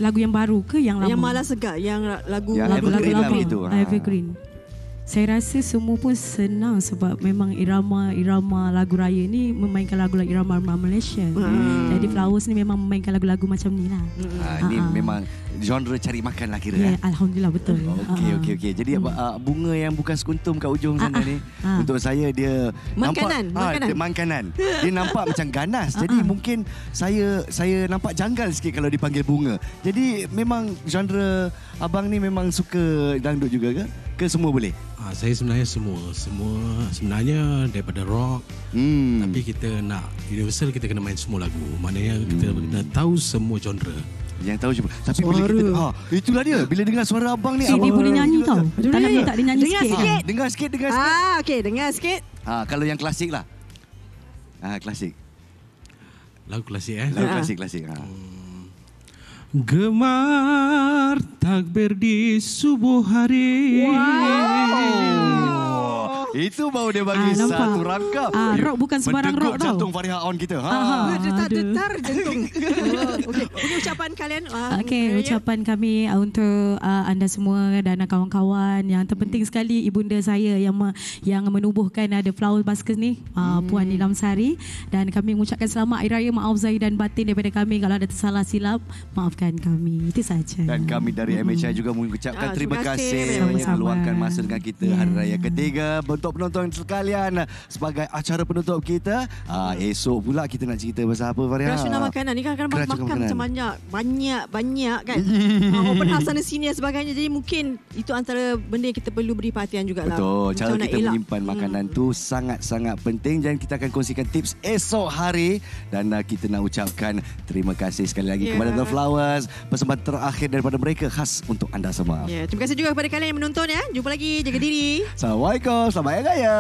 Lagu yang baru ke yang lama? Yang malas segar, yang lagu evergreen itu. Evergreen. Saya rasa semua pun senang sebab memang irama lagu raya ni memainkan lagu-lagu irama Malaysia. Jadi Flowers ni memang memainkan lagu-lagu macam ni lah. Ini memang genre cari makan lah kira. Ya, Alhamdulillah betul. Okey. Jadi bunga yang bukan sekuntum kat ujung sana ni, untuk saya dia makanan. Dia nampak macam ganas. Jadi mungkin saya nampak janggal sikit kalau dipanggil bunga. Jadi memang genre abang ni memang suka dangdut juga ke? Ke semua boleh? Saya sebenarnya semua sebenarnya daripada rock. Tapi kita nak universal, kita kena main semua lagu. Maknanya kita kena tahu semua genre. Yang tahu cuma. Tapi bila kita itulah dia. Bila dengar suara abang ni, dia boleh nyanyi tau. Tak nak minta dia nyanyi sikit. Dengar sikit. Okey, dengar sikit. Kalau yang klasik lah. Klasik. Lagu klasik Lagu klasik. Gemar takbir di subuh hari. Itu baru dia bagi satu rangkap. Rock bukan sembarang rock tau. Jantung Fariha on kita. Detar jantung. Okey, ucapan kalian. Ucapan kami untuk anda semua dan kawan-kawan. Yang terpenting sekali ibunda saya yang menubuhkan ada Flower Baskets ni, Puan Nilam Sari, dan kami mengucapkan selamat Hari Raya, maaf zahir dan batin daripada kami kalau ada tersalah silap, maafkan kami. Itu saja. Dan kami dari MHI juga mengucapkan terima kasih meluangkan masa dengan kita Hari Raya ketiga. Untuk penonton sekalian, sebagai acara penutup kita, esok pula kita nak cerita pasal apa, Fariha? Keracunan makanan ni kan makan macam banyak kan. Open house sana sini dan sebagainya. Jadi mungkin itu antara benda yang kita perlu beri perhatian jugalah. Betul. Cara kita menyimpan makanan tu sangat-sangat penting, dan kita akan kongsikan tips esok hari. Dan kita nak ucapkan terima kasih sekali lagi kepada The Flowers, persembahan terakhir daripada mereka khas untuk anda semua. Terima kasih juga kepada kalian yang menonton ya. Jumpa lagi, jaga diri. Assalamualaikum. Selamat Hari Raya.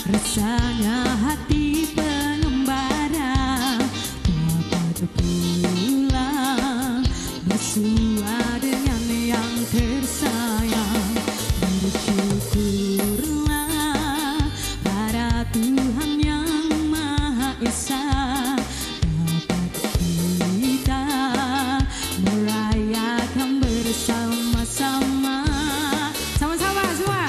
Rasanya hati pengembara dapat pulang bersua dengan yang tersayang. Bersyukurlah pada Tuhan yang Maha Esa, dapat kita merayakan bersama-sama. Sama-sama semua.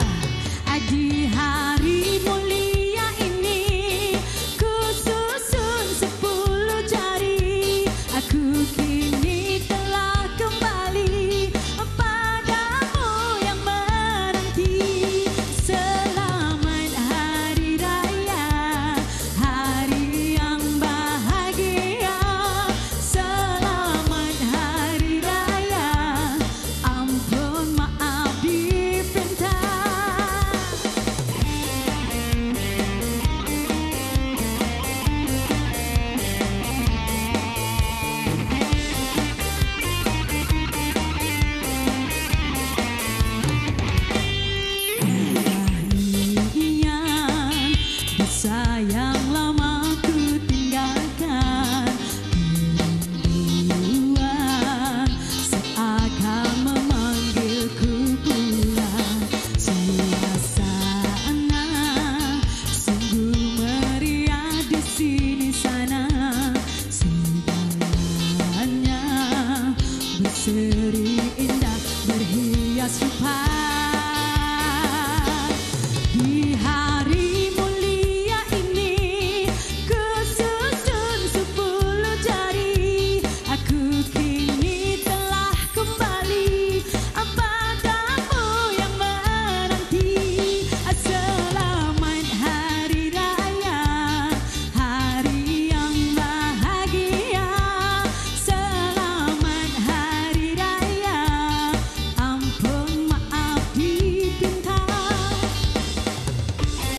Di hari mulia ini, ku susun 10 jari. Aku kini telah kembali padamu yang menanti. Selamat Hari Raya, hari yang bahagia. Selamat Hari Raya, ampun maaf dipinta. Sayang